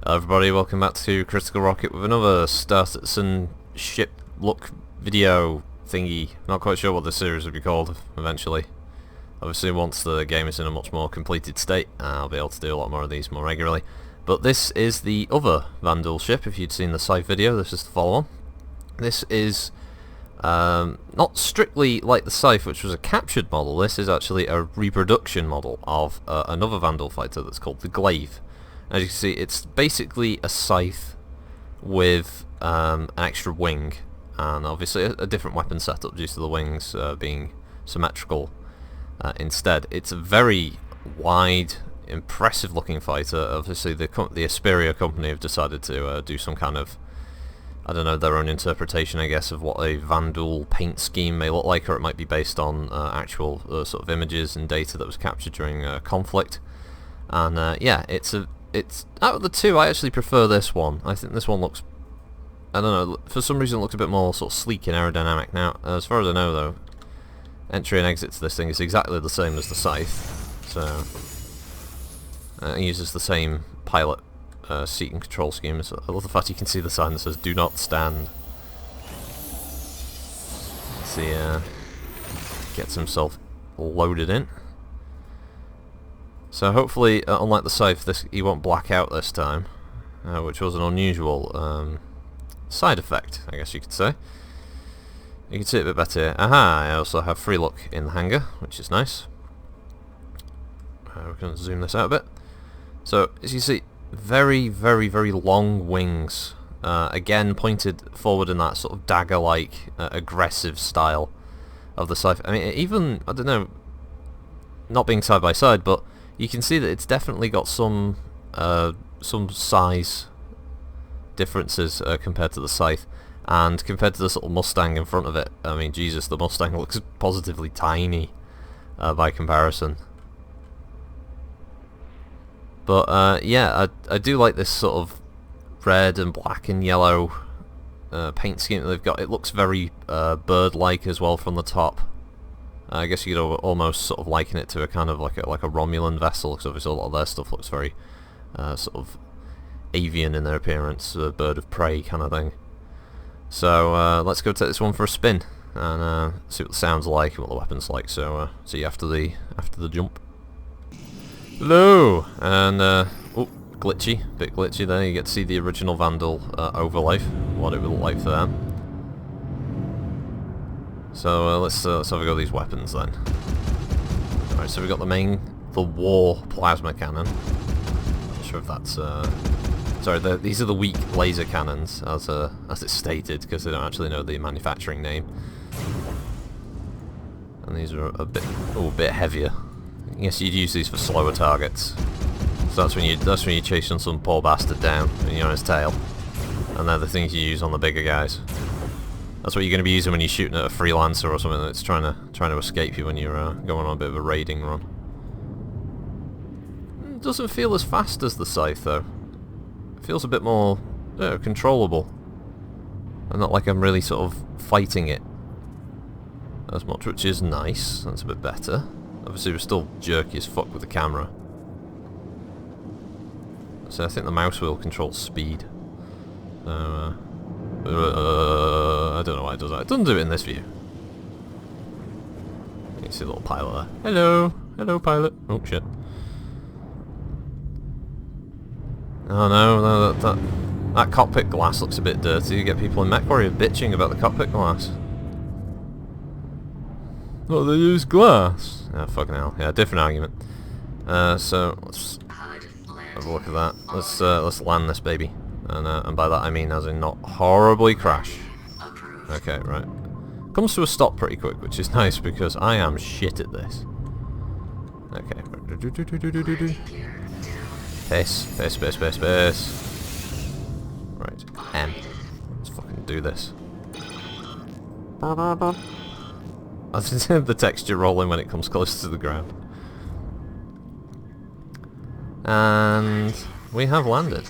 Hello everybody, welcome back to Critical Rocket with another Star Citizen ship look video thingy. Not quite sure what this series will be called eventually. Obviously once the game is in a much more completed state, I'll be able to do a lot more of these more regularly. But this is the other Vanduul ship. If you'd seen the Scythe video, this is the follow-on. This is not strictly like the Scythe, which was a captured model. This is actually a reproduction model of another Vanduul fighter that's called the Glaive. As you can see, it's basically a Scythe with an extra wing, and obviously a different weapon setup due to the wings being symmetrical instead. It's a very wide, impressive looking fighter. Obviously the Esperia company have decided to do some kind of, I don't know, their own interpretation, I guess, of what a Vanduul paint scheme may look like, or it might be based on actual sort of images and data that was captured during conflict. And yeah, it's out of the two, I actually prefer this one. I think this one looks, I don't know, for some reason it looks a bit more sort of sleek and aerodynamic. Now, as far as I know though, entry and exit to this thing is exactly the same as the Scythe, so it uses the same pilot seat and control scheme. So I love the fact you can see the sign that says "Do not stand." See, gets himself loaded in. So hopefully, unlike the Scythe, he won't black out this time, which was an unusual side effect, I guess you could say. You can see it a bit better here. Aha! I also have free look in the hangar, which is nice. We can zoom this out a bit. So, as you see, very, very, very long wings. Again, pointed forward in that sort of dagger-like, aggressive style of the Scythe. I mean, even, I don't know, not being side by side, but you can see that it's definitely got some size differences compared to the Scythe, and compared to the sort of Mustang in front of it. I mean, Jesus, the Mustang looks positively tiny by comparison. But yeah, I do like this sort of red and black and yellow paint scheme that they've got. It looks very bird-like as well from the top. I guess you could almost sort of liken it to a kind of like a Romulan vessel, because obviously a lot of their stuff looks very sort of avian in their appearance, a bird of prey kind of thing. So let's go take this one for a spin and see what the sound's like and what the weapon's like. So see you after the jump. Hello, and oh, glitchy, bit glitchy there. You get to see the original Vanduul overlay, what it would look like for them. So let's have a go at these weapons then. Alright, so we've got the war plasma cannon. Not sure if that's sorry, these are the weak laser cannons, as it's stated, because they don't actually know the manufacturing name. And these are a bit heavier. I guess you'd use these for slower targets. So that's when you're chasing some poor bastard down when you're on his tail. And they're the things you use on the bigger guys. That's what you're going to be using when you're shooting at a freelancer or something that's trying to escape you when you're going on a bit of a raiding run. It doesn't feel as fast as the Scythe though. It feels a bit more controllable, and not like I'm really sort of fighting it as much, which is nice. That's a bit better. Obviously we're still jerky as fuck with the camera. So I think the mouse wheel controls speed. So I don't know why it does that. It doesn't do it in this view. You can see a little pilot there. Hello! Hello, pilot! Oh, shit. Oh no, that cockpit glass looks a bit dirty. You get people in Mech Warrior bitching about the cockpit glass. Oh, they use glass! Oh, fucking hell. Yeah, different argument. So, let's have a look at that. Let's land this baby. And by that I mean as in not horribly crash. Okay, right. Comes to a stop pretty quick, which is nice because I am shit at this. Okay. Pace. Right. M. Let's fucking do this. I just hear the texture rolling when it comes close to the ground. And we have landed.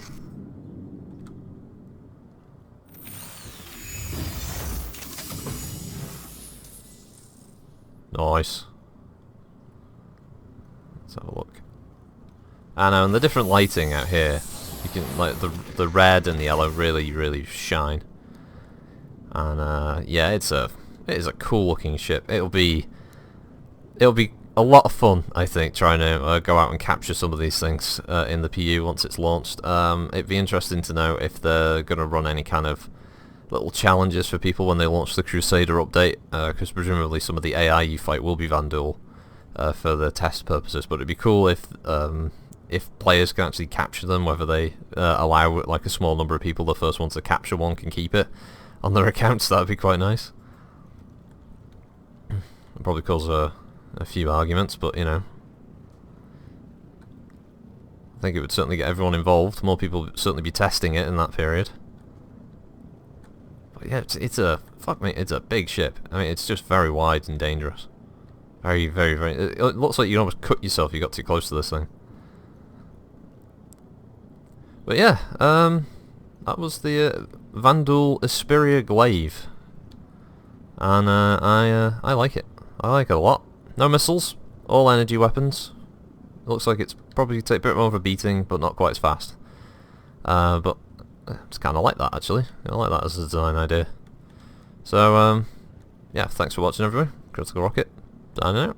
Nice. Let's have a look. I know, and the different lighting out here You can, like, the red and the yellow really shine. And yeah, it is a cool looking ship. It'll be a lot of fun, I think, trying to go out and capture some of these things in the PU once it's launched. It'd be interesting to know if they're going to run any kind of little challenges for people when they launch the Crusader update, because presumably some of the AI you fight will be Vanduul for the test purposes. But it'd be cool if players can actually capture them, whether they allow like a small number of people, the first ones to capture one can keep it on their accounts. That'd be quite nice. It'd probably cause a few arguments, but you know, I think it would certainly get everyone involved. More people would certainly be testing it in that period. But yeah, it's a big ship. I mean, it's just very wide and dangerous. Very. It looks like you almost cut yourself if you got too close to this thing. But yeah, that was the Vanduul Esperia Glaive, and I like it. I like it a lot. No missiles, all energy weapons. Looks like it's probably take a bit more of a beating, but not quite as fast. But it's kind of like that, actually. I like that as a design idea. So yeah, thanks for watching, everyone. Critical Rocket, signing out.